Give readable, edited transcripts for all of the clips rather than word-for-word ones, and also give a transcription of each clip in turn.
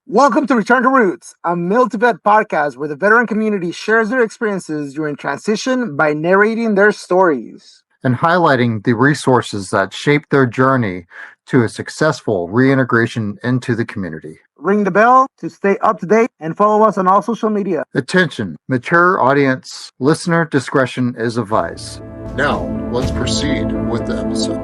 Welcome to Return to Roots, a Mil2Vet podcast where the veteran community shares their experiences during transition by narrating their stories and highlighting the resources that shaped their journey to a successful reintegration into the community. Ring the bell to stay up to date and follow us on all social media. Attention, mature audience, listener discretion is advised. Now, let's proceed with the episode.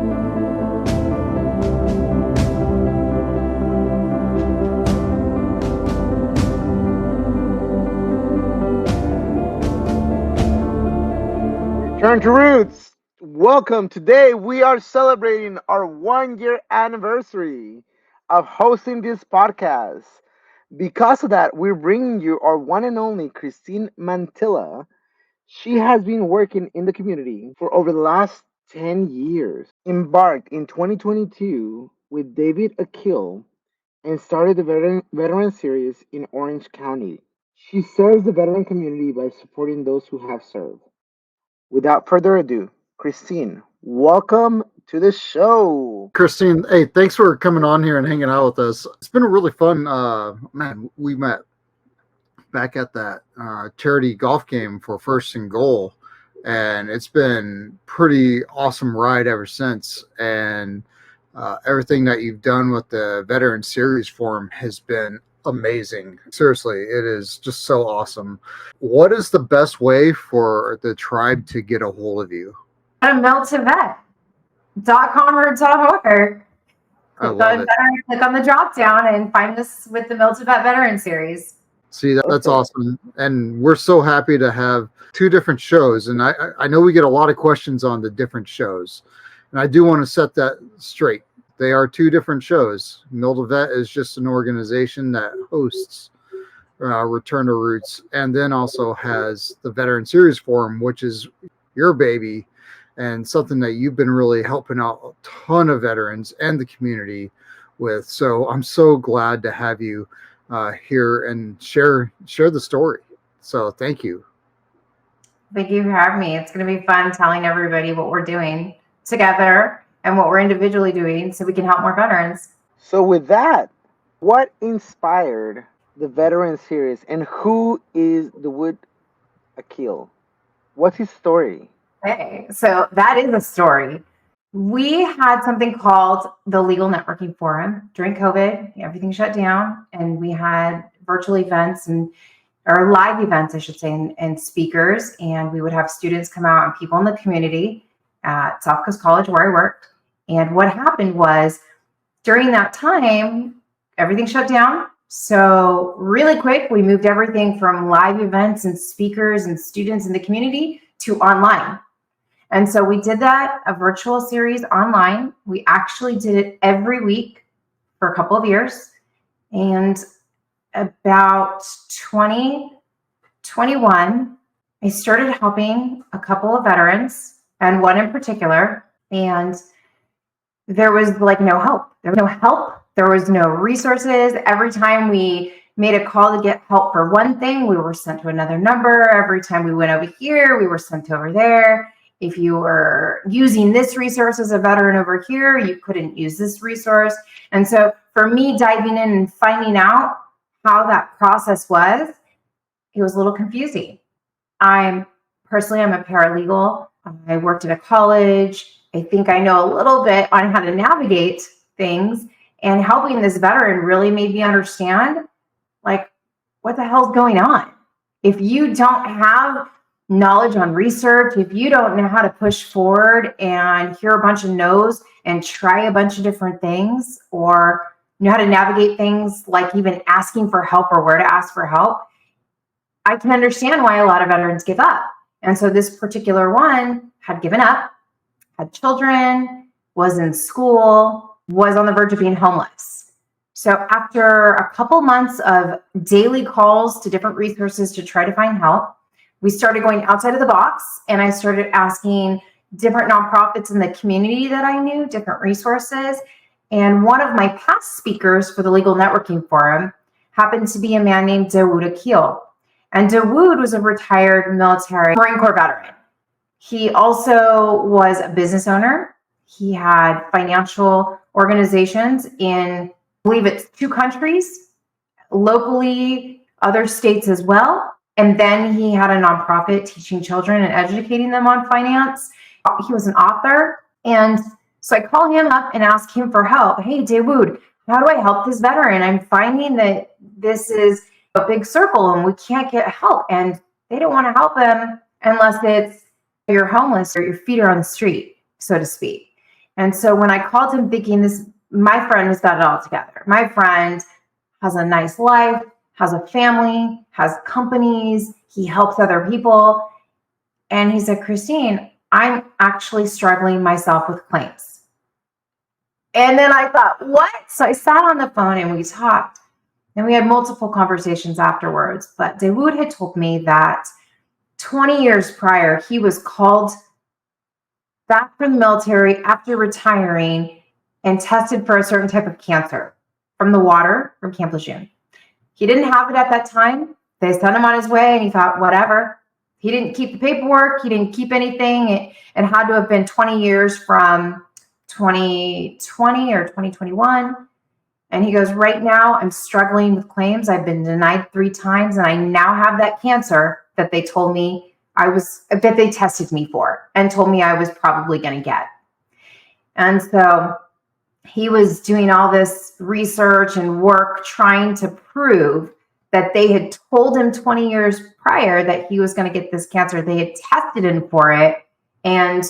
Return to Roots. Welcome. Today we are celebrating our 1-year anniversary of hosting this podcast. Because of that, we're bringing you our one and only Christine Mantyla. She has been working in the community for over the last 10 years. Embarked in 2022 with David Akil and started the veteran series in Orange County. She serves the veteran community by supporting those who have served. Without further ado, Christine, welcome to the show. Christine, hey, thanks for coming on here and hanging out with us. It's been a really fun, we met back at that charity golf game for First and Goal, and it's been pretty awesome ride ever since. And everything that you've done with the Veteran Series Forum has been amazing. Seriously, it is just so awesome. What is the best way for the tribe to get a hold of you? M2V.com or .org. Click on the drop down and find us with the M2V Veteran Series. See, that's awesome. And we're so happy to have two different shows. And I know we get a lot of questions on the different shows. And I do want to set that straight. They are two different shows. Mil2Vet is just an organization that hosts Return to Roots, and then also has the Veteran Series Forum, which is your baby and something that you've been really helping out a ton of veterans and the community with. So I'm so glad to have you here and share the story. So thank you. Thank you for having me. It's going to be fun telling everybody what we're doing together and what we're individually doing so we can help more veterans. So with that, what inspired the Veteran Series and who is Dawood Akil? What's his story? Okay, so that is a story. We had something called the Legal Networking Forum during COVID. Everything shut down, and we had virtual events or live events, I should say, and speakers. And we would have students come out and people in the community at South Coast College where I worked. And what happened was during that time, everything shut down. So really quick, we moved everything from live events and speakers and students in the community to online. And so we did that, a virtual series online. We actually did it every week for a couple of years. And about 2021, I started helping a couple of veterans and one in particular. And there was like no help. There was no help. There was no resources. Every time we made a call to get help for one thing, we were sent to another number. Every time we went over here, we were sent over there. If you were using this resource as a veteran over here, you couldn't use this resource. And so for me, diving in and finding out how that process was, it was a little confusing. I'm a paralegal. I worked at a college. I think I know a little bit on how to navigate things, and helping this veteran really made me understand, like, what the hell's going on? If you don't have knowledge on research, if you don't know how to push forward and hear a bunch of no's and try a bunch of different things, or know how to navigate things like even asking for help or where to ask for help, I can understand why a lot of veterans give up. And so this particular one had given up, had children, was in school, was on the verge of being homeless. So after a couple months of daily calls to different resources to try to find help, we started going outside of the box, and I started asking different nonprofits in the community that I knew, different resources. And one of my past speakers for the Legal Networking Forum happened to be a man named Dawood Akil. And Dawood was a retired military Marine Corps veteran. He also was a business owner. He had financial organizations in, I believe it's 2 countries, locally, other states as well. And then he had a nonprofit teaching children and educating them on finance. He was an author. And so I call him up and ask him for help. Hey, Dawood, how do I help this veteran? I'm finding that this is a big circle and we can't get help. And they don't want to help him unless it's you're homeless or your feet are on the street, so to speak. And so when I called him thinking this, my friend has got it all together. My friend has a nice life, has a family, has companies, he helps other people. And he said, Christine, I'm actually struggling myself with claims. And then I thought, what? So I sat on the phone and we talked. And we had multiple conversations afterwards. But Dawood had told me that 20 years prior, he was called back from the military after retiring and tested for a certain type of cancer from the water from Camp Lejeune. He didn't have it at that time. They sent him on his way and he thought, whatever. He didn't keep the paperwork. He didn't keep anything. It had to have been 20 years from 2020 or 2021. And he goes, right now I'm struggling with claims. I've been denied 3 times and I now have that cancer that they told me that they tested me for and told me I was probably going to get. And so he was doing all this research and work trying to prove that they had told him 20 years prior that he was going to get this cancer. They had tested him for it and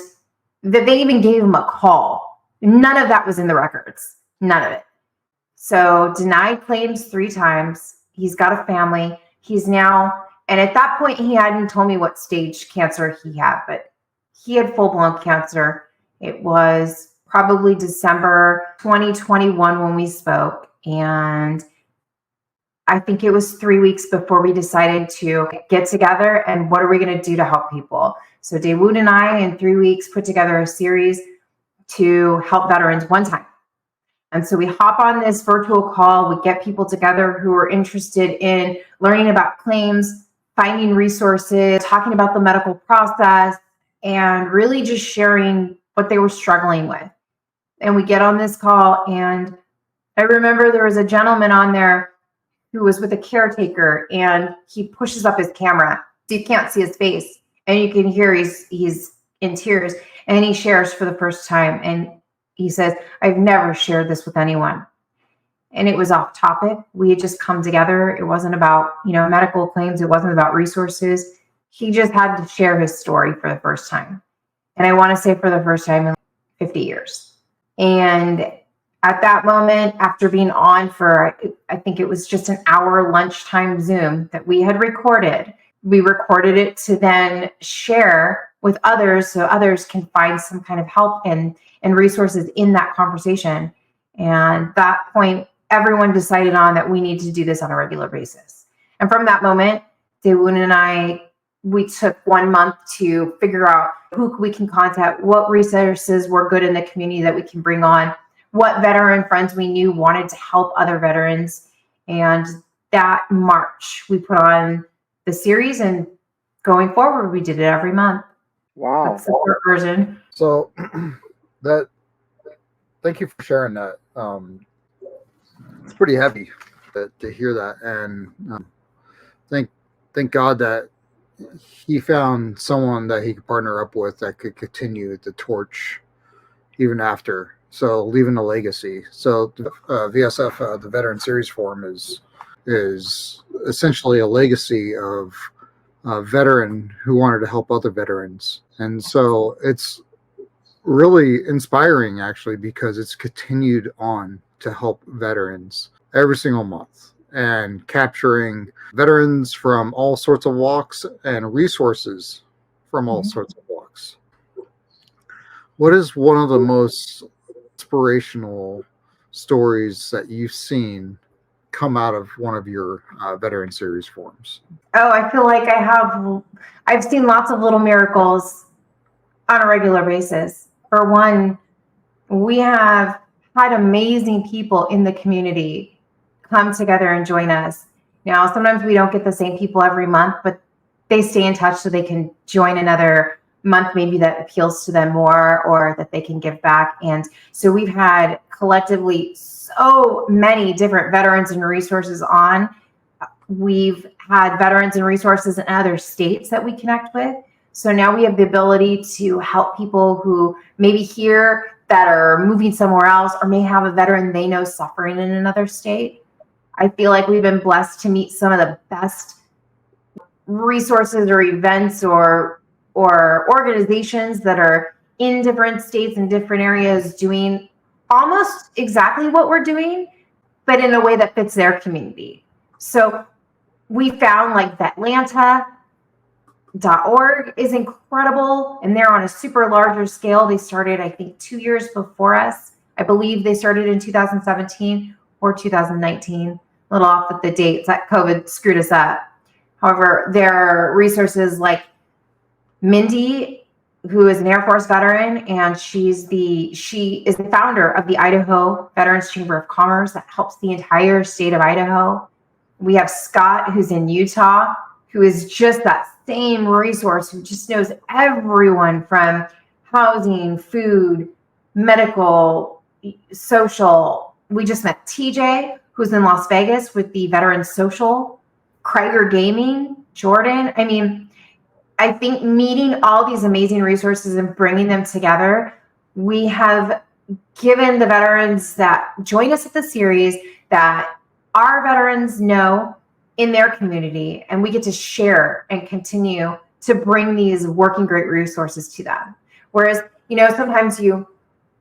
that they even gave him a call. None of that was in the records. None of it. So denied claims 3 times. He's got a family. He's now, and at that point, he hadn't told me what stage cancer he had, but he had full-blown cancer. It was probably December 2021 when we spoke. And I think it was 3 weeks before we decided to get together and what are we going to do to help people. So Dawood and I, in 3 weeks, put together a series to help veterans one time. And so we hop on this virtual call, we get people together who are interested in learning about claims, finding resources, talking about the medical process, and really just sharing what they were struggling with. And we get on this call, and I remember there was a gentleman on there who was with a caretaker, and he pushes up his camera. So you can't see his face, and you can hear he's in tears, and he shares for the first time. And he says, I've never shared this with anyone. And it was off topic. We had just come together. It wasn't about, medical claims. It wasn't about resources. He just had to share his story for the first time. And I want to say for the first time in 50 years. And at that moment, after being on for, I think it was just an hour lunchtime Zoom that we had recorded, we recorded it to then share with others so others can find some kind of help and resources in that conversation. And at that point, everyone decided on that we need to do this on a regular basis. And from that moment, Dawood and I, we took 1 month to figure out who we can contact, what resources were good in the community that we can bring on, what veteran friends we knew wanted to help other veterans. And that March, we put on the series, and going forward, we did it every month. Wow. That's the short version. So thank you for sharing that. It's pretty heavy to hear that, and thank God that he found someone that he could partner up with that could continue the torch even after. So leaving a legacy. So VSF, the Veteran Series Forum, is essentially a legacy of a veteran who wanted to help other veterans, and so it's really inspiring, actually, because it's continued on to help veterans every single month and capturing veterans from all sorts of walks and resources from all sorts of walks. What is one of the most inspirational stories that you've seen come out of one of your Veteran Series forums? Oh, I feel like I've seen lots of little miracles on a regular basis. For one, we have had amazing people in the community come together and join us. Now, sometimes we don't get the same people every month, but they stay in touch so they can join another month maybe that appeals to them more or that they can give back. And so we've had collectively so so many different veterans and resources on. We've had veterans and resources in other states that we connect with. So now we have the ability to help people who maybe here that are moving somewhere else, or may have a veteran they know suffering in another state. I feel like we've been blessed to meet some of the best resources or events or organizations that are in different states and different areas doing almost exactly what we're doing, but in a way that fits their community. So we found like Atlanta.org is incredible, and they're on a super larger scale. They started, I think, 2 years before us. I believe they started in 2017 or 2019, a little off with the dates. That COVID screwed us up. However, there are resources like Mindy, who is an Air Force veteran, and she is the founder of the Idaho Veterans Chamber of Commerce that helps the entire state of Idaho. We have Scott, who's in Utah, who is just that same resource, who just knows everyone from housing, food, medical, social. We just met TJ, who's in Las Vegas with the Veterans Social, Krieger Gaming, Jordan. I mean, I think meeting all these amazing resources and bringing them together, we have given the veterans that join us at the series that our veterans know in their community, and we get to share and continue to bring these working great resources to them. Whereas, sometimes you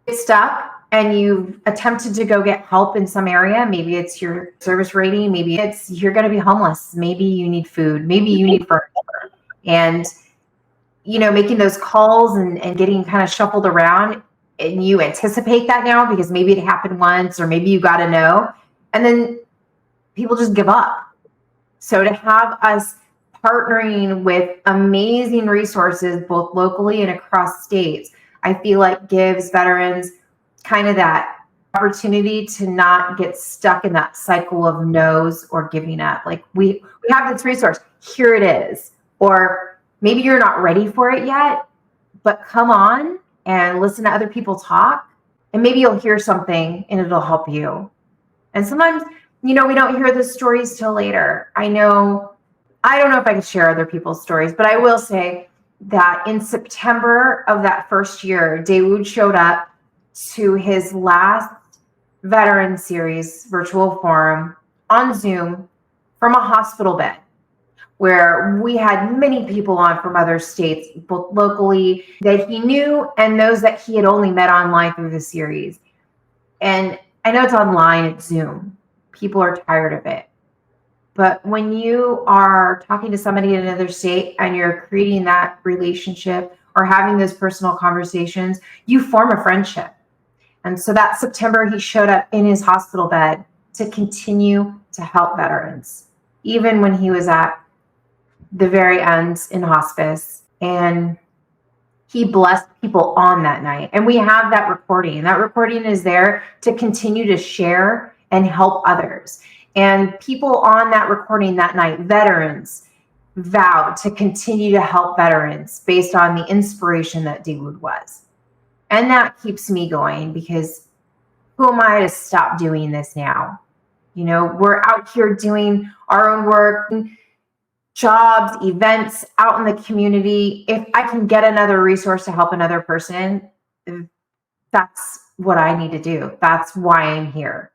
get stuck and you've attempted to go get help in some area. Maybe it's your service rating. Maybe it's you're going to be homeless. Maybe you need food. Maybe you need furniture. And, making those calls and getting kind of shuffled around, and you anticipate that now because maybe it happened once, or maybe you got to know, and then people just give up. So to have us partnering with amazing resources, both locally and across states, I feel like gives veterans kind of that opportunity to not get stuck in that cycle of no's or giving up. Like we have this resource, here it is. Or maybe you're not ready for it yet, but come on and listen to other people talk, and maybe you'll hear something and it'll help you. And sometimes, we don't hear the stories till later. I don't know if I can share other people's stories, but I will say that in September of that first year, Dawood showed up to his last Veteran Series virtual forum on Zoom from a hospital bed, where we had many people on from other states, both locally that he knew and those that he had only met online through the series. And I know it's online, it's Zoom. People are tired of it. But when you are talking to somebody in another state and you're creating that relationship or having those personal conversations, you form a friendship. And so that September, he showed up in his hospital bed to continue to help veterans, even when he was at the very end in hospice. And he blessed people on that night. And we have that recording. That recording is there to continue to share and help others. And people on that recording that night, veterans, vowed to continue to help veterans based on the inspiration that Dawood was. And that keeps me going, because who am I to stop doing this now? We're out here doing our own work, jobs, events out in the community. If I can get another resource to help another person, that's what I need to do. That's why I'm here.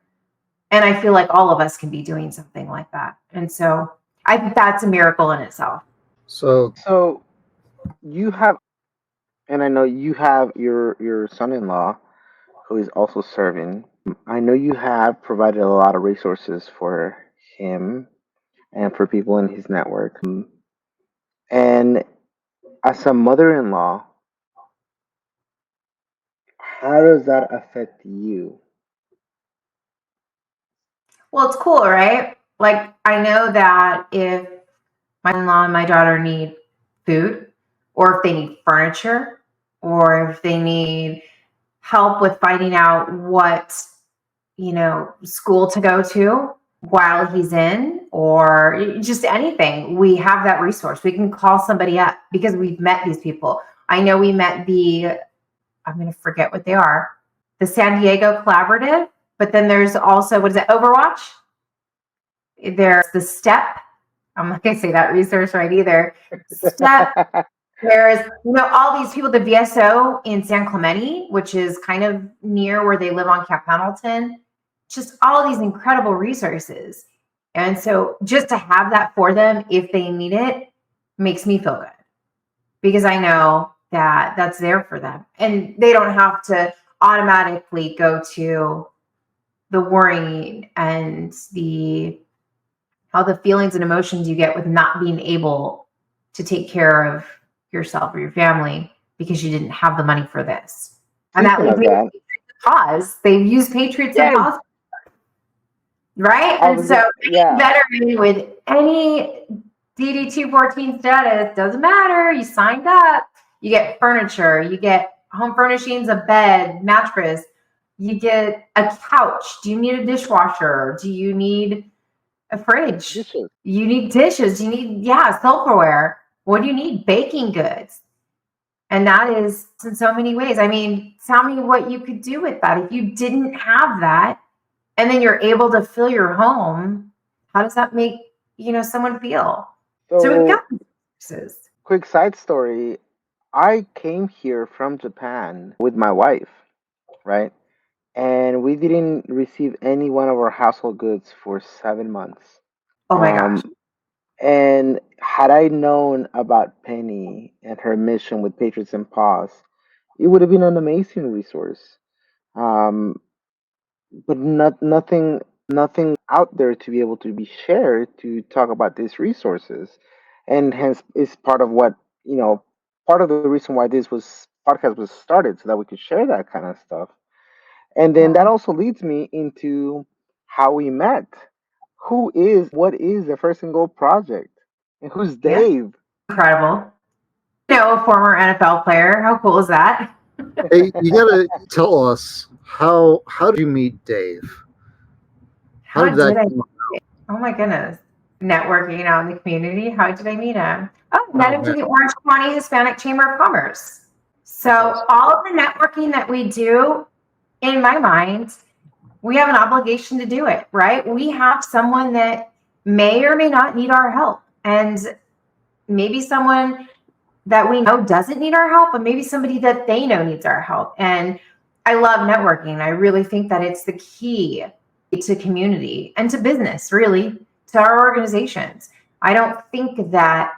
And I feel like all of us can be doing something like that. And so I think that's a miracle in itself. So you have, and I know you have your son-in-law who is also serving. I know you have provided a lot of resources for him and for people in his network. And as a mother-in-law, how does that affect you? Well, it's cool, right? Like, I know that if my in-law and my daughter need food, or if they need furniture, or if they need help with finding out what, school to go to while he's in, or just anything, we have that resource. We can call somebody up because we've met these people. I know we met I'm going to forget what they are, the San Diego Collaborative. But then there's also, what is it, Overwatch? There's the STEP. I'm not going to say that resource right either. STEP. There's, all these people, the VSO in San Clemente, which is kind of near where they live on Camp Hamilton, just all these incredible resources. And so just to have that for them, if they need it, makes me feel good, because I know that that's there for them. And they don't have to automatically go to the worrying and all the feelings and emotions you get with not being able to take care of yourself or your family because you didn't have the money for this. And that leads me to Pause. They've used Patriots and Pause, right? And so veteran with any DD 214 status, doesn't matter. You signed up. You get furniture. You get home furnishings, a bed, mattress. You get a couch. Do you need a dishwasher? Do you need a fridge? Dishes. You need dishes. You need, silverware. What do you need? Baking goods. And that is in so many ways. I mean, tell me what you could do with that. If you didn't have that, and then you're able to fill your home, how does that make, someone feel? So we've got resources. Quick side story. I came here from Japan with my wife, right? And we didn't receive any one of our household goods for 7 months. Oh my gosh. And had I known about Penny and her mission with Patriots and Paws, it would have been an amazing resource. But nothing out there to be able to be shared to talk about these resources, and hence is part of what part of the reason why this podcast was started, so that we could share that kind of stuff. And then that also leads me into how we met. What is the First and Goal Project? And who's Dave? Incredible. A former NFL player. How cool is that? Hey, you gotta tell us how did you meet Dave? How did that come about? Oh my goodness. Networking out in the community. How did I meet him? Met him through the Orange County Hispanic Chamber of Commerce. So all of the networking that we do, in my mind, we have an obligation to do it, right? We have someone that may or may not need our help. And maybe someone that we know doesn't need our help, but maybe somebody that they know needs our help. And I love networking. I really think that it's the key to community and to business, really, to our organizations. I don't think that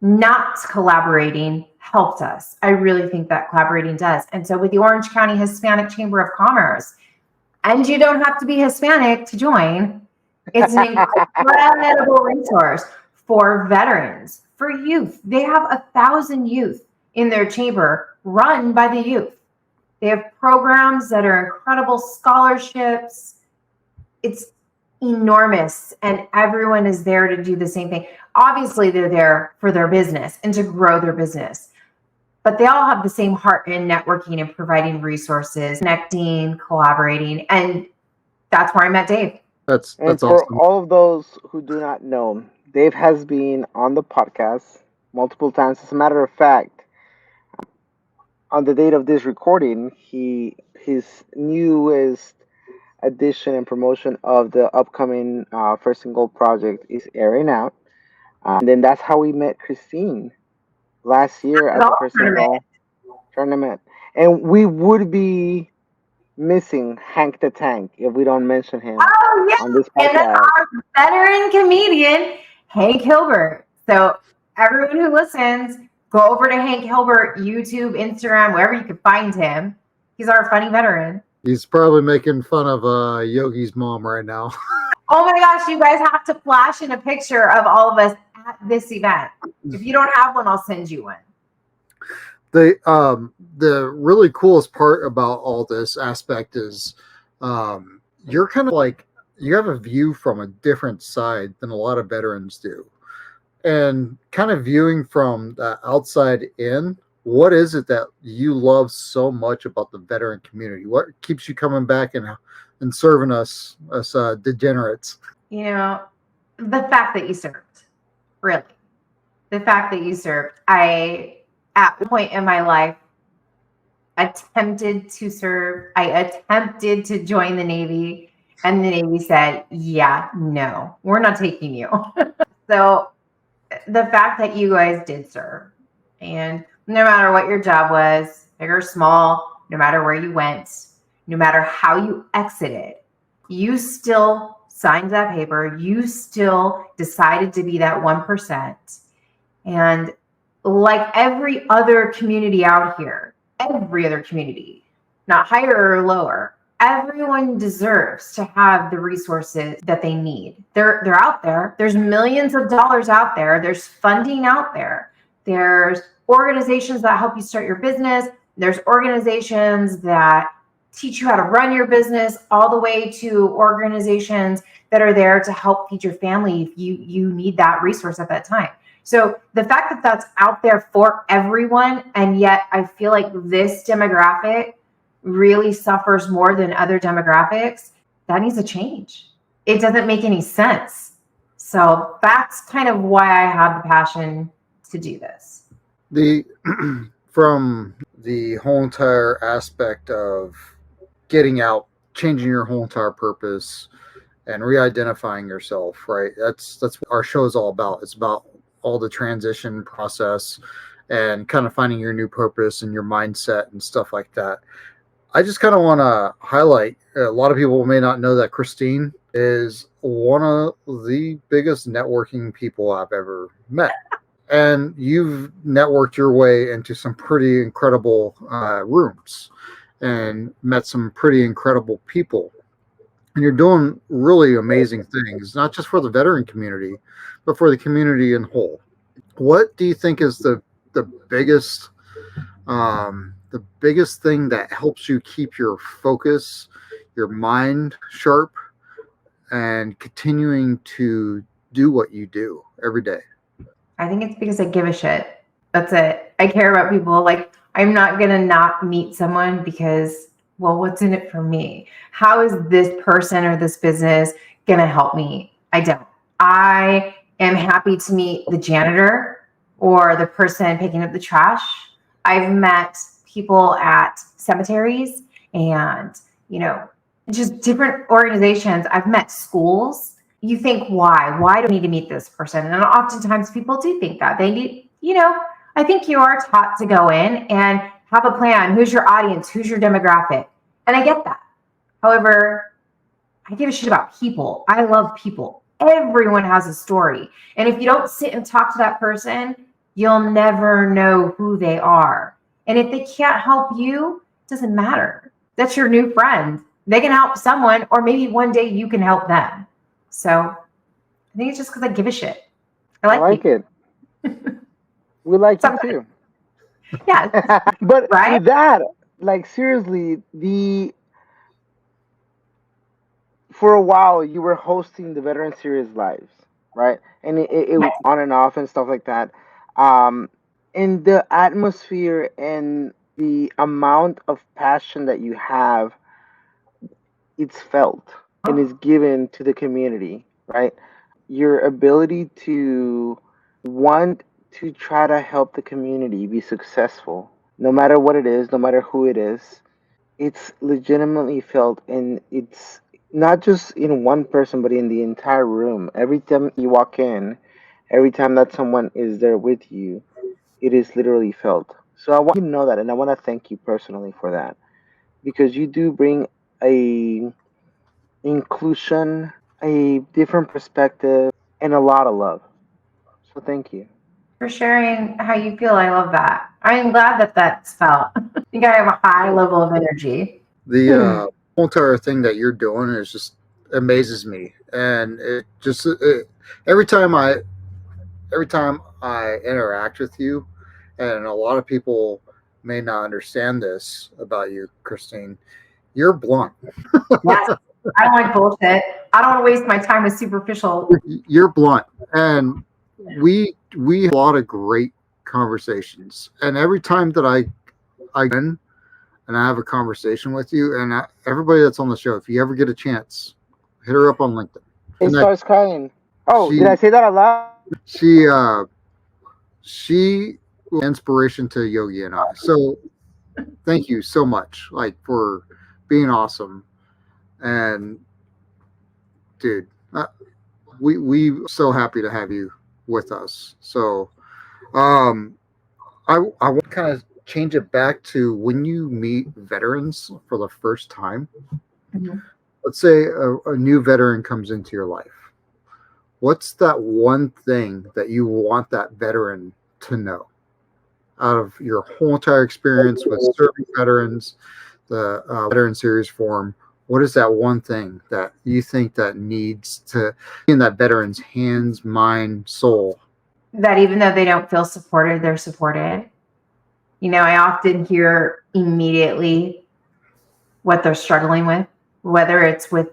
not collaborating helped us. I really think that collaborating does. And so with the Orange County Hispanic Chamber of Commerce, and you don't have to be Hispanic to join, it's an incredible resource for veterans, for youth. They have 1,000 youth in their chamber run by the youth. They have programs that are incredible, scholarships. It's enormous, and everyone is there to do the same thing. Obviously, they're there for their business and to grow their business, but they all have the same heart in networking and providing resources, connecting, collaborating, and that's where I met Dave. That's for awesome. All of those who do not know, Dave has been on the podcast multiple times. As a matter of fact, on the date of this recording, his newest edition and promotion of the upcoming First and Goal project is airing out. And then that's how we met Christine last year at the First and Goal tournament. And we would be missing Hank the Tank if we don't mention him on this podcast. And then our veteran comedian, Hank Hilbert. So everyone who listens, go over to Hank Hilbert, YouTube, Instagram, wherever you can find him. He's our funny veteran. He's probably making fun of Yogi's mom right now. Oh my gosh, you guys have to flash in a picture of all of us at this event. If you don't have one, I'll send you one. The really coolest part about all this aspect is you're kind of like, you have a view from a different side than a lot of veterans do. And kind of viewing from the outside in, what is it that you love so much about the veteran community? What keeps you coming back and serving us degenerates? The fact that you served, really. The fact that you served. At one point in my life, attempted to serve. I attempted to join the Navy, and the Navy said, yeah, no, we're not taking you. So the fact that you guys did serve, and no matter what your job was, big or small, no matter where you went, no matter how you exited, you still signed that paper. You still decided to be that 1%. And like every other community out here, every other community, not higher or lower, everyone deserves to have the resources that they need. They're out there. There's millions of dollars out there. There's funding out there. There's organizations that help you start your business. There's organizations that teach you how to run your business, all the way to organizations that are there to help feed your family if you need that resource at that time. So the fact that that's out there for everyone, and yet I feel like this demographic really suffers more than other demographics, that needs to change. It doesn't make any sense. So that's kind of why I have the passion to do this. From the whole entire aspect of getting out, changing your whole entire purpose, and re-identifying yourself, right? That's what our show is all about. It's about all the transition process and kind of finding your new purpose and your mindset and stuff like that. I just kind of want to highlight, a lot of people may not know that Christine is one of the biggest networking people I've ever met. And you've networked your way into some pretty incredible rooms and met some pretty incredible people. And you're doing really amazing things, not just for the veteran community, but for the community in whole. What do you think is the biggest thing that helps you keep your focus, your mind sharp, and continuing to do what you do every day? I think it's because I give a shit. That's it. I care about people. Like, I'm not going to not meet someone because, well, what's in it for me? How is this person or this business going to help me? I don't. I am happy to meet the janitor or the person picking up the trash. I've met people at cemeteries and, just different organizations. I've met schools. You think, why? Why do I need to meet this person? And oftentimes people do think that they need, I think you are taught to go in and have a plan. Who's your audience? Who's your demographic? And I get that. However, I give a shit about people. I love people. Everyone has a story. And if you don't sit and talk to that person, you'll never know who they are. And if they can't help you, it doesn't matter. That's your new friend. They can help someone, or maybe one day you can help them. So I think it's just because I give a shit. I like it. We like it too. Yeah. But right? with that, like, seriously, for a while you were hosting the Veteran Series lives, right? And it was on and off and stuff like that. And the atmosphere and the amount of passion that you have, it's felt and is given to the community, right? Your ability to want to try to help the community be successful, no matter what it is, no matter who it is, it's legitimately felt. And it's not just in one person, but in the entire room. Every time you walk in, every time that someone is there with you, it is literally felt. So I want you to know that, and I want to thank you personally for that, because you do bring a inclusion, a different perspective, and a lot of love. So thank you for sharing how you feel. I love that. I'm glad that that's felt. I think I have a high level of energy. The whole entire thing that you're doing is just amazes me, and every time I interact with you, and a lot of people may not understand this about you, Christine, you're blunt. Yes. I don't like bullshit. I don't want to waste my time with superficial. You're blunt, and we have a lot of great conversations. And every time that I and I have a conversation with you, and everybody that's on the show, if you ever get a chance, hit her up on LinkedIn. It starts crying. Oh, did I say that out loud? She inspiration to Yogi and I. So thank you so much, like, for being awesome. And dude, we so happy to have you with us. So, um, I want to kind of change it back to when you meet veterans for the first time. Mhm. Let's say a new veteran comes into your life. What's that one thing that you want that veteran to know out of your whole entire experience with serving veterans, the veteran series forum? What is that one thing that you think that needs to be in that veteran's hands, mind, soul? That even though they don't feel supported, they're supported. I often hear immediately what they're struggling with, whether it's with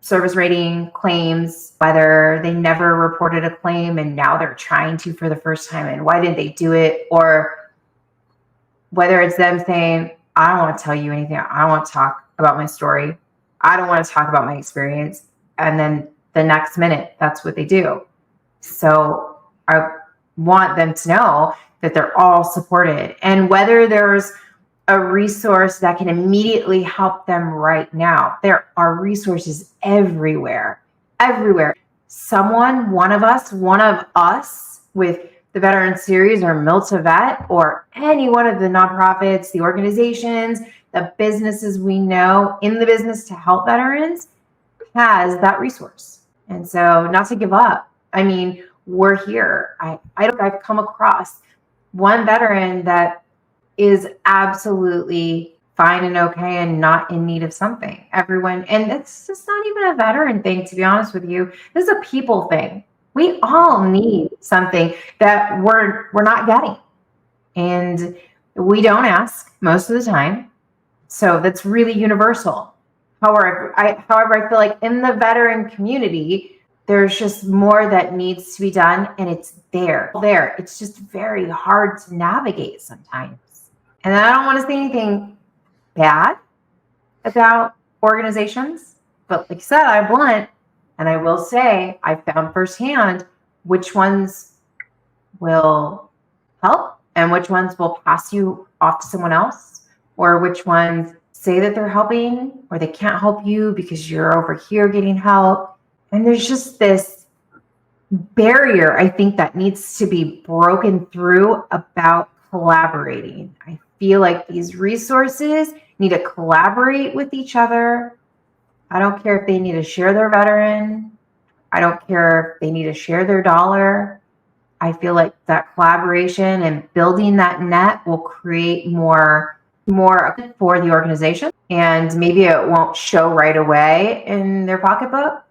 service rating claims, whether they never reported a claim and now they're trying to for the first time, and why didn't they do it? Or whether it's them saying, I don't want to tell you anything. I don't want to talk about my story. I don't want to talk about my experience. And then the next minute, that's what they do. So I want them to know that they're all supported. And whether there's a resource that can immediately help them right now, there are resources everywhere, everywhere. One of us with the Veteran Series or Mil2Vet or any one of the nonprofits, the organizations, the businesses we know in the business to help veterans has that resource. And so not to give up. I mean, we're here. I've come across one veteran that is absolutely fine and okay and not in need of something. Everyone, and it's just not even a veteran thing, to be honest with you. This is a people thing. We all need something that we're not getting. And we don't ask most of the time. So that's really universal. However, I feel like in the veteran community, there's just more that needs to be done, and it's there. It's just very hard to navigate sometimes. And I don't want to say anything bad about organizations, but like I said, I'm blunt, and I will say I found firsthand which ones will help and which ones will pass you off to someone else, or which ones say that they're helping or they can't help you because you're over here getting help. And there's just this barrier, I think, that needs to be broken through about collaborating. I feel like these resources need to collaborate with each other. I don't care if they need to share their veteran. I don't care if they need to share their dollar. I feel like that collaboration and building that net will create more for the organization. And maybe it won't show right away in their pocketbook.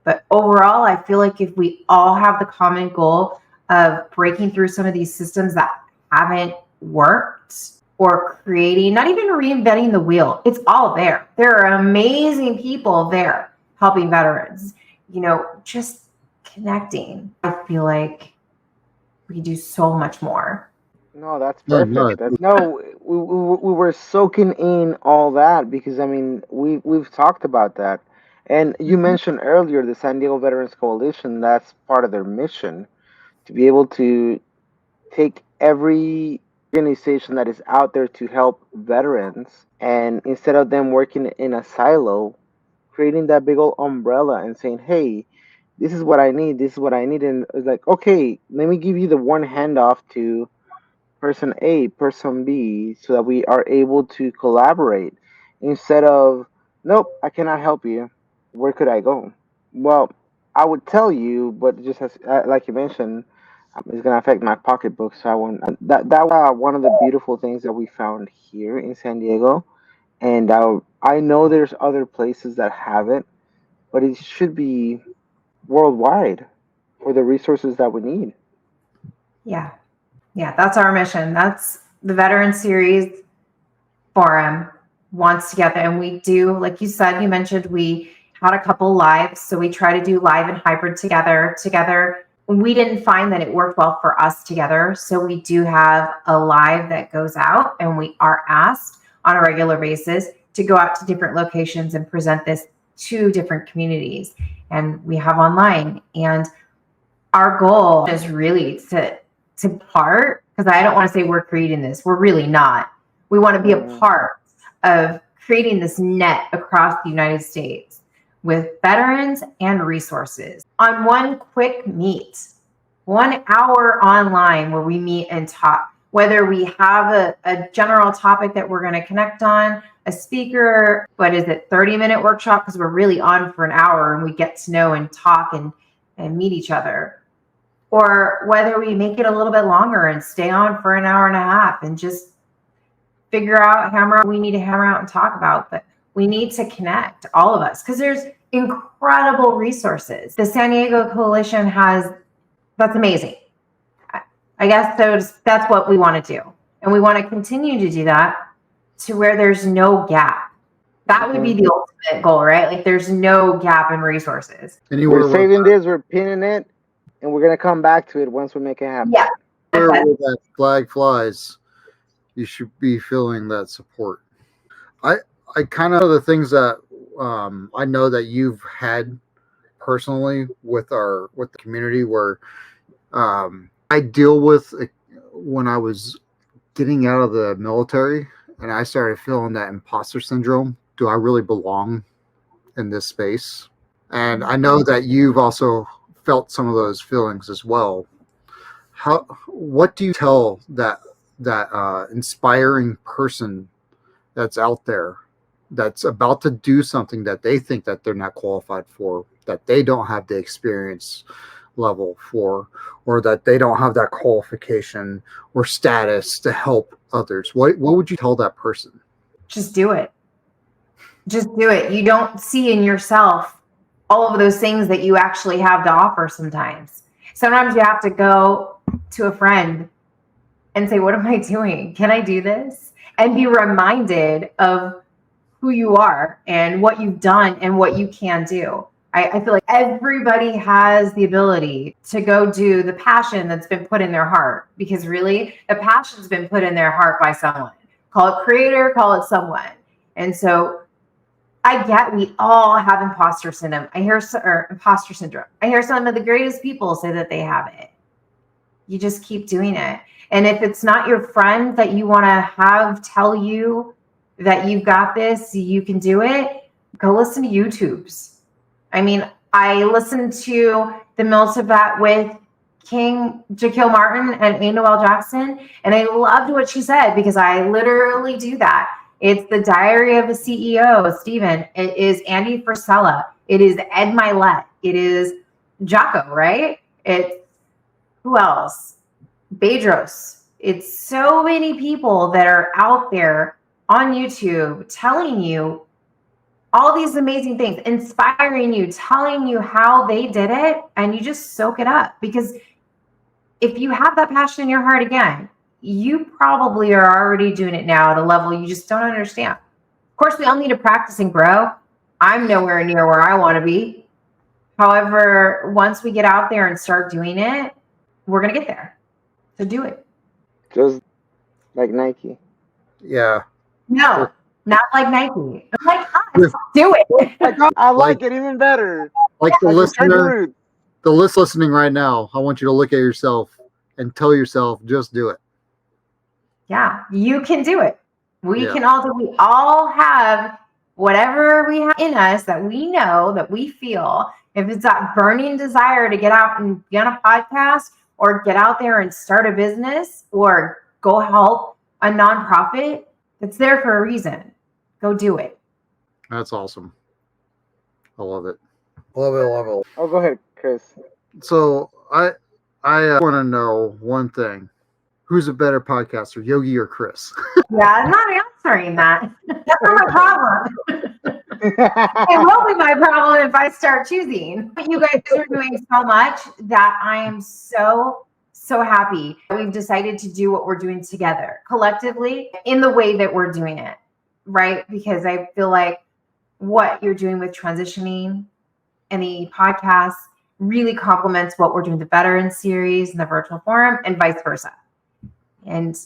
But overall, I feel like if we all have the common goal of breaking through some of these systems that haven't worked, or creating, not even reinventing the wheel, it's all there. There are amazing people there helping veterans, just connecting. I feel like we do so much more. No, that's No, perfect. We were soaking in all that because I mean we've talked about that, and you mentioned earlier the San Diego Veterans Coalition. That's part of their mission to be able to take every organization that is out there to help veterans, and instead of them working in a silo, creating that big old umbrella and saying, "Hey, this is what I need. This is what I need," and it's like, okay, let me give you the one handoff to person A, person B, so that we are able to collaborate instead of, nope, I cannot help you. Where could I go? Well, I would tell you, but just as like you mentioned, it's gonna affect my pocketbook. So I want that was one of the beautiful things that we found here in San Diego, and I know there's other places that have it, but it should be worldwide for the resources that we need. Yeah. Yeah, that's our mission. That's the Veteran Series Forum wants to get there. And we do, like you said, you mentioned we had a couple lives. So we try to do live and hybrid together. We didn't find that it worked well for us together. So we do have a live that goes out, and we are asked on a regular basis to go out to different locations and present this to different communities. And we have online. And our goal is really to part, because I don't want to say we're creating this. We're really not. We want to be a part of creating this net across the United States with veterans and resources on one quick meet, 1 hour online where we meet and talk. Whether we have a general topic that we're going to connect on, a speaker, 30-minute workshop, because we're really on for an hour and we get to know and talk and meet each other. Or whether we make it a little bit longer and stay on for an hour and a half and just figure out, we need to hammer out and talk about. But we need to connect, all of us, because there's incredible resources. The San Diego Coalition that's amazing. I guess that's what we want to do. And we want to continue to do that to where there's no gap. That would be the ultimate goal, right? Like there's no gap in resources. We're saving this, we're pinning it, and we're going to come back to it once we make it happen. Yeah. Where that flag flies, you should be feeling that support. I kind of the things that I know that you've had personally with the community where I deal with when I was getting out of the military and I started feeling that imposter syndrome. Do I really belong in this space? And I know that you've also felt some of those feelings as well. What do you tell that inspiring person that's out there that's about to do something that they think that they're not qualified for, that they don't have the experience level for, or that they don't have that qualification or status to help others? What would you tell that person? Just do it. Just do it. You don't see in yourself all of those things that you actually have to offer sometimes. Sometimes you have to go to a friend and say, what am I doing? Can I do this? And be reminded of who you are and what you've done and what you can do. I feel like everybody has the ability to go do the passion that's been put in their heart, because really the passion's been put in their heart by someone. Call it creator, call it someone. And so we all have imposter syndrome. Imposter syndrome. I hear some of the greatest people say that they have it. You just keep doing it. And if it's not your friend that you want to have tell you that you've got this, you can do it, go listen to YouTubes. I mean, I listened to the Mil2Vet with King Jaquil Martin and A. Noel Jackson, and I loved what she said because I literally do that. It's the Diary of a CEO, Stephen. It is Andy Frisella. It is Ed Milet. It is Jocko, right? It's who else? Bedros. It's so many people that are out there on YouTube telling you all these amazing things, inspiring you, telling you how they did it, and you just soak it up. Because if you have that passion in your heart again, you probably are already doing it now at a level you just don't understand. Of course, we all need to practice and grow. I'm nowhere near where I want to be. However, once we get out there and start doing it, we're going to get there. So do it. Just like Nike. Yeah. No, not like Nike. Like us. Do it. I like it even better. Like the Return to listener, roots. the list listening right now, I want you to look at yourself and tell yourself, just do it. Yeah, you can do it. We all have whatever we have in us that we know, that we feel. If it's that burning desire to get out and be on a podcast or get out there and start a business or go help a nonprofit, it's there for a reason. Go do it. That's awesome. I love it. Love it. Oh, go ahead, Chris. So I want to know one thing. Who's a better podcaster, Yogi or Chris? Yeah, I'm not answering that. That's not my problem. It will be my problem if I start choosing. You guys are doing so much that I am so happy. We've decided to do what we're doing together, collectively, in the way that we're doing it, right? Because I feel like what you're doing with transitioning and the podcast really complements what we're doing with the Veteran Series and the virtual forum and vice versa. And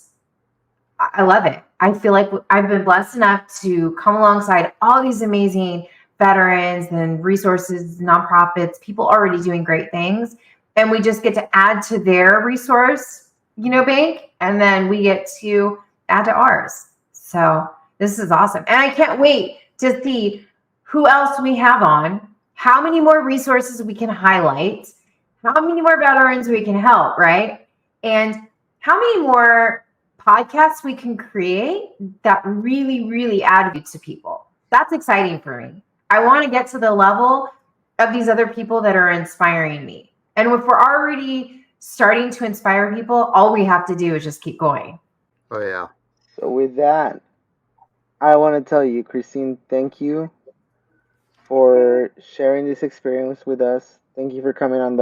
I love it. I feel like I've been blessed enough to come alongside all these amazing veterans and resources, nonprofits, people already doing great things. And we just get to add to their resource, bank. And then we get to add to ours. So this is awesome. And I can't wait to see who else we have on, how many more resources we can highlight, how many more veterans we can help, right? And how many more podcasts we can create that really, really add value to people. That's exciting for me. I want to get to the level of these other people that are inspiring me. And if we're already starting to inspire people, all we have to do is just keep going. Oh, yeah. So with that, I want to tell you, Christine, thank you for sharing this experience with us. Thank you for coming on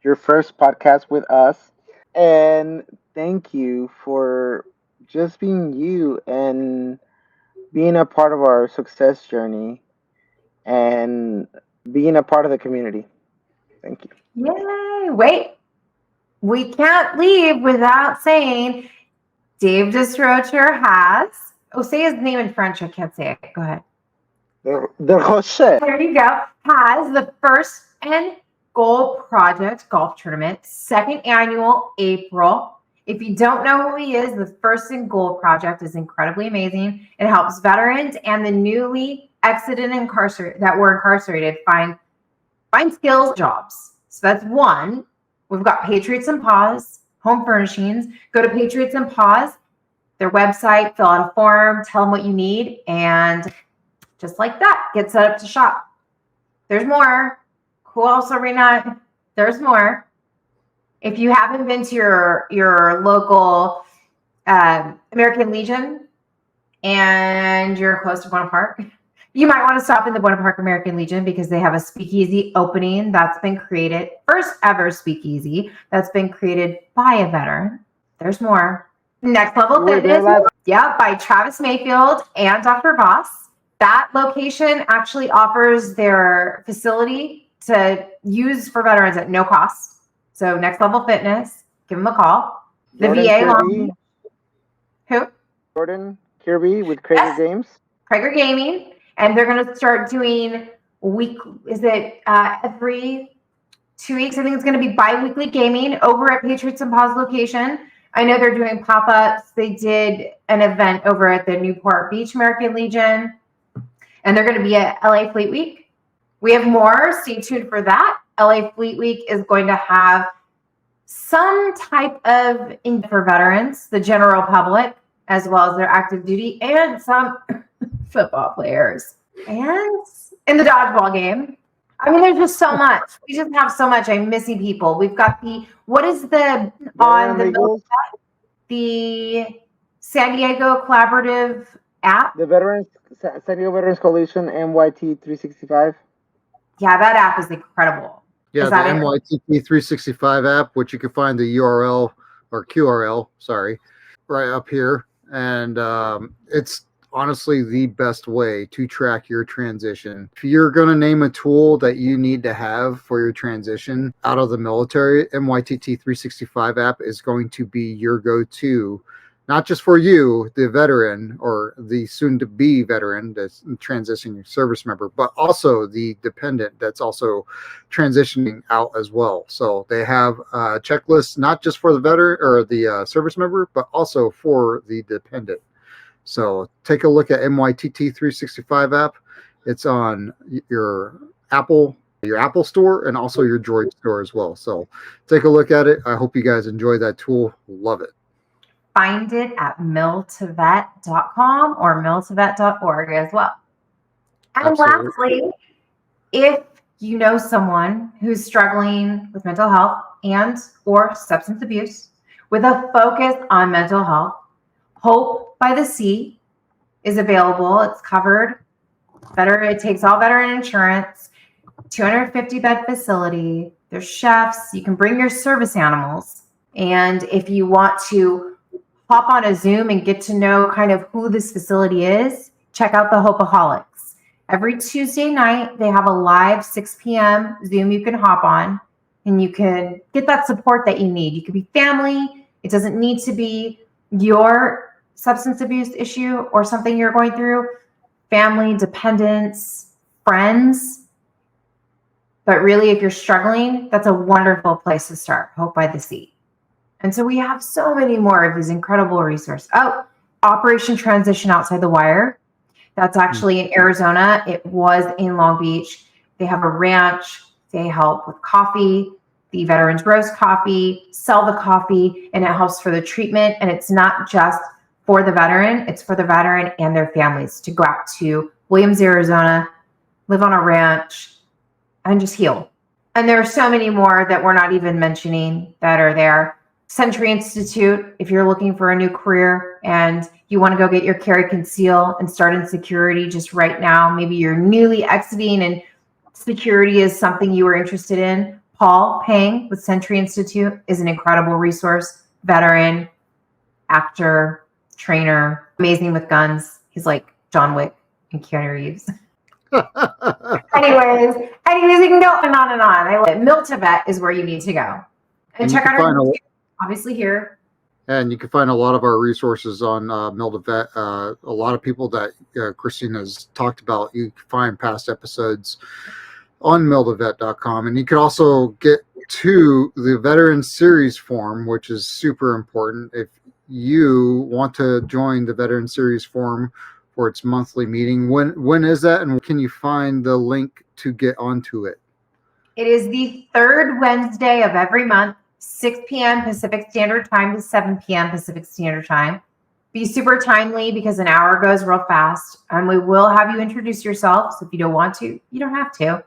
your first podcast with us. And thank you for just being you and being a part of our success journey and being a part of the community. Thank you. Yay! Wait, we can't leave without saying Dave Desrocher has, say his name in French. I can't say it. Go ahead. The Rocher. There you go. Has the first and Goal Project Golf Tournament, second annual, April. If you don't know who he is, the First and Goal Project is incredibly amazing. It helps veterans and the newly exited that were incarcerated find skills, jobs. So that's one. We've got Patriots and Paws, home furnishings. Go to Patriots and Paws, their website, fill out a form, tell them what you need, and just like that, get set up to shop. There's more. Who else are we not? There's more. If you haven't been to your local American Legion and you're close to Buena Park, you might want to stop in the Buena Park American Legion because they have a speakeasy opening that's been created, first ever speakeasy that's been created by a veteran. There's more. Next Level Fitness, by Travis Mayfield and Dr. Voss. That location actually offers their facility to use for veterans at no cost. So Next Level Fitness, give them a call. The Jordan VA Kirby. Who? Jordan Kirby with Krager Games. Krager Gaming. And they're going to start doing every 2 weeks? I think it's going to be bi-weekly gaming over at Patriots and Paws location. I know they're doing pop-ups. They did an event over at the Newport Beach American Legion. And they're going to be at LA Fleet Week. We have more. Stay tuned for that. LA Fleet Week is going to have some type of for veterans, the general public, as well as their active duty, and some football players. And in the dodgeball game. I mean, there's just so much. We just have so much. I'm missing people. We've got the San Diego Collaborative app. The San Diego Veterans Coalition, MYT 365. Yeah, that app is incredible. Yeah, the MYTP 365 app, which you can find the URL or QRL, right up here. And it's honestly the best way to track your transition. If you're going to name a tool that you need to have for your transition out of the military, MYTT 365 app is going to be your go-to, not just for you, the veteran or the soon-to-be veteran that's transitioning service member, but also the dependent that's also transitioning out as well. So they have a checklist not just for the veteran or the service member, but also for the dependent. So take a look at MYTT 365 app. It's on your Apple store and also your Droid store as well. So take a look at it. I hope you guys enjoy that tool. Love it. Find it at Mil2Vet.com or Mil2Vet.org as well. And Absolutely. lastly, if you know someone who's struggling with mental health and or substance abuse with a focus on mental health, Hope by the Sea is available. It's covered. It takes all veteran insurance, 250-bed facility. There's chefs. You can bring your service animals. And if you want to hop on a Zoom and get to know kind of who this facility is, check out the Hopeaholics. Every Tuesday night, they have a live 6 p.m. Zoom you can hop on, and you can get that support that you need. You could be family. It doesn't need to be your substance abuse issue or something you're going through. Family, dependents, friends. But really, if you're struggling, that's a wonderful place to start. Hope by the Sea. And so we have so many more of these incredible resources. Oh, Operation Transition Outside the Wire. That's actually in Arizona. It was in Long Beach. They have a ranch. They help with coffee. The veterans roast coffee, sell the coffee, and it helps for the treatment. And it's not just for the veteran, it's for the veteran and their families to go out to Williams, Arizona, live on a ranch, and just heal. And there are so many more that we're not even mentioning that are there. Century Institute, if you're looking for a new career and you want to go get your carry conceal and start in security just right now, maybe you're newly exiting and security is something you were interested in, Paul Pang with Century Institute is an incredible resource. Veteran, actor, trainer, amazing with guns. He's like John Wick and Keanu Reeves. anyways, you can go on and on and on. I love it. Mil2Vet is where you need to go. And check out our obviously here. And you can find a lot of our resources on Mil2Vet. A lot of people that Christine has talked about, you can find past episodes on Mil2Vet.com. And you can also get to the Veteran Series Forum, which is super important. If you want to join the Veteran Series Forum for its monthly meeting, when is that? And can you find the link to get onto it? It is the third Wednesday of every month, 6 p.m. Pacific Standard Time to 7 p.m. Pacific Standard Time. Be super timely because an hour goes real fast. And we will have you introduce yourself. So if you don't want to, you don't have to.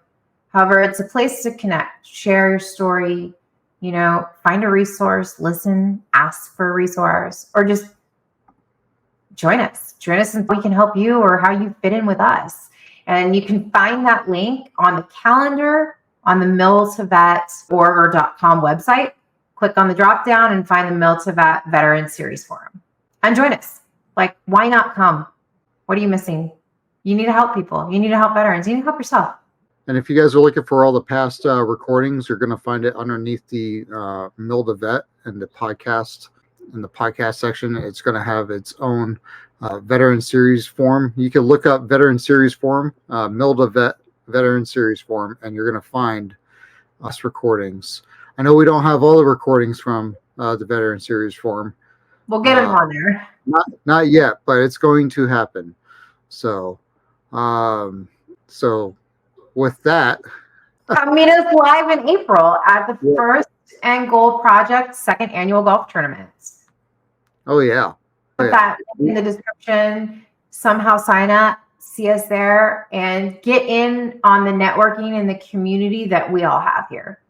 However, it's a place to connect, share your story, find a resource, listen, ask for a resource, or just join us. Join us and we can help you or how you fit in with us. And you can find that link on the calendar on the Mil2Vet.org.com website. Click on the drop down and find the Mil2Vet Veteran Series Forum. And join us. Like, why not come? What are you missing? You need to help people. You need to help veterans. You need to help yourself. And if you guys are looking for all the past recordings, you're going to find it underneath the Mil2Vet and the podcast. In the podcast section, it's going to have its own Veteran Series Forum. You can look up Veteran Series Forum, Mil2Vet Veteran Series Forum, and you're going to find us recordings. I know we don't have all the recordings from the Veteran Series Forum. We'll get them on there. Not yet, but it's going to happen. So, with that, meet us live in April at the First and Gold Project second annual golf tournament. Oh yeah. Put that in the description. Somehow sign up, see us there, and get in on the networking and the community that we all have here.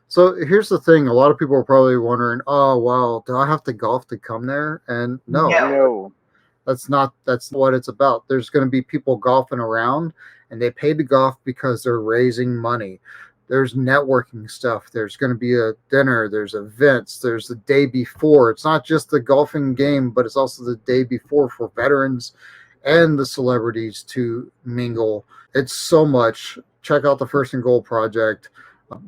So here's the thing: a lot of people are probably wondering, "Oh, well, do I have to golf to come there?" And no. That's what it's about. There's going to be people golfing around, and they pay to golf because they're raising money. There's networking stuff. There's going to be a dinner. There's events. There's the day before. It's not just the golfing game, but it's also the day before for veterans and the celebrities to mingle. It's so much. Check out the First and Gold Project.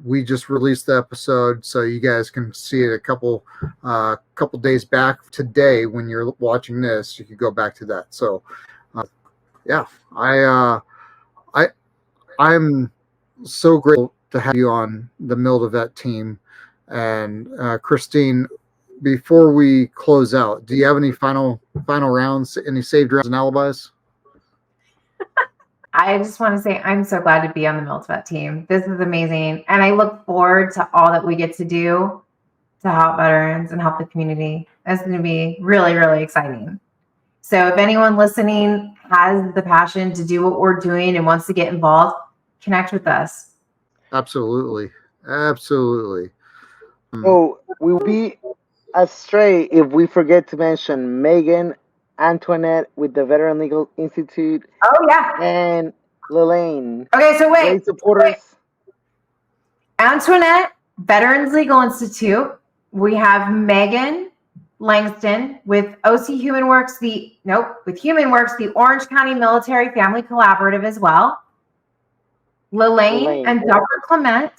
We just released the episode, so you guys can see it a couple days back today. When you're watching this, you can go back to that. So, I'm so grateful to have you on the Mil2Vet team. And Christine, before we close out, do you have any final rounds, any saved rounds and alibis? I just want to say I'm so glad to be on the Mil2Vet team. This is amazing. And I look forward to all that we get to do to help veterans and help the community. It's going to be really, really exciting. So if anyone listening has the passion to do what we're doing and wants to get involved, connect with us. Absolutely. So we will be astray if we forget to mention Megan Antoinette with the Veteran Legal Institute. Oh, yeah. And Lelaine. Okay, so wait. Great supporters. Antoinette, Veterans Legal Institute. We have Megan Langston with OC Human Works, with Human Works, the Orange County Military Family Collaborative as well. Lelaine and Dr. Clement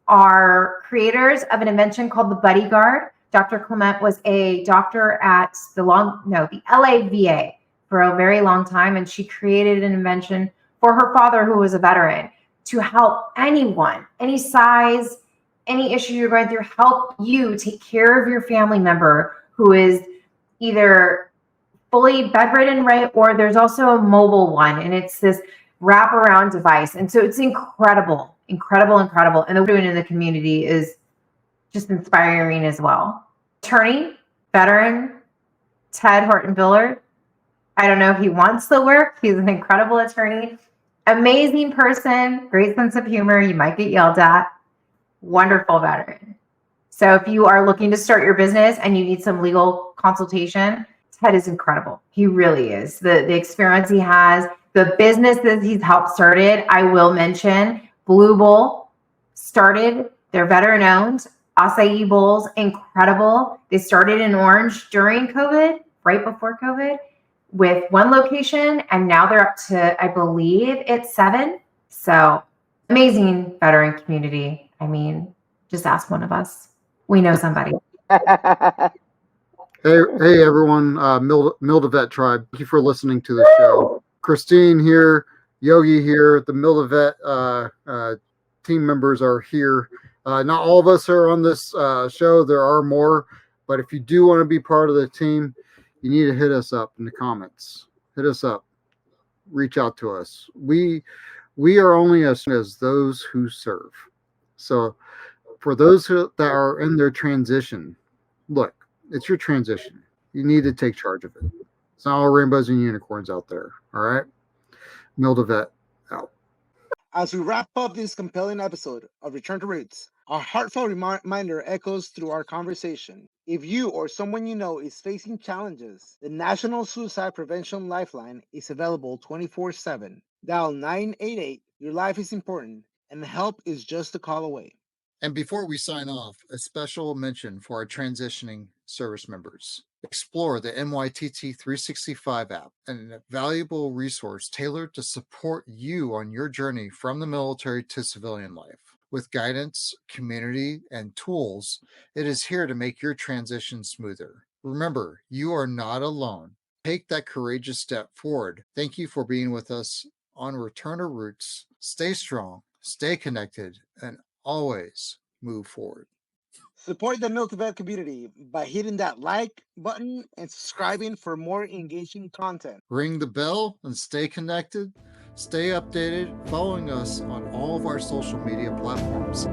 are creators of an invention called the Buddy Guard. Dr. Clement was a doctor at the LAVA for a very long time, and she created an invention for her father, who was a veteran, to help anyone, any size, any issue you're going through, help you take care of your family member who is either fully bedridden, right? Or there's also a mobile one, and it's this wraparound device. And so it's incredible. And the work doing in the community is just inspiring as well. Attorney, veteran, Ted Horton-Billard. I don't know if he wants the work. He's an incredible attorney, amazing person, great sense of humor. You might get yelled at. Wonderful veteran. So if you are looking to start your business and you need some legal consultation, Ted is incredible. He really is. The experience he has, the businesses he's helped started, I will mention Blue Bowl started, they're veteran owned. Acai Bowls, incredible. They started in Orange during COVID, right before COVID, with one location, and now they're up to, I believe it's 7. So amazing veteran community. I mean, just ask one of us. We know somebody. Hey everyone, Mil2Vet tribe. Thank you for listening to the show. Christine here, Yogi here, the Mil2Vet team members are here. Not all of us are on this show. There are more, but if you do want to be part of the team, you need to hit us up in the comments. Hit us up. Reach out to us. We are only as those who serve. So for those that are in their transition, look, it's your transition. You need to take charge of it. It's not all rainbows and unicorns out there. All right? Mil2Vet out. As we wrap up this compelling episode of Return to Roots, a heartfelt reminder echoes through our conversation. If you or someone you know is facing challenges, the National Suicide Prevention Lifeline is available 24/7. Dial 988. Your life is important, and help is just a call away. And before we sign off, a special mention for our transitioning service members. Explore the NYTT 365 app, a valuable resource tailored to support you on your journey from the military to civilian life. With guidance, community, and tools, it is here to make your transition smoother. Remember, you are not alone. Take that courageous step forward. Thank you for being with us on Return to Roots. Stay strong, stay connected, and always move forward. Support the Mil2Vet community by hitting that like button and subscribing for more engaging content. Ring the bell and stay connected. Stay updated, following us on all of our social media platforms.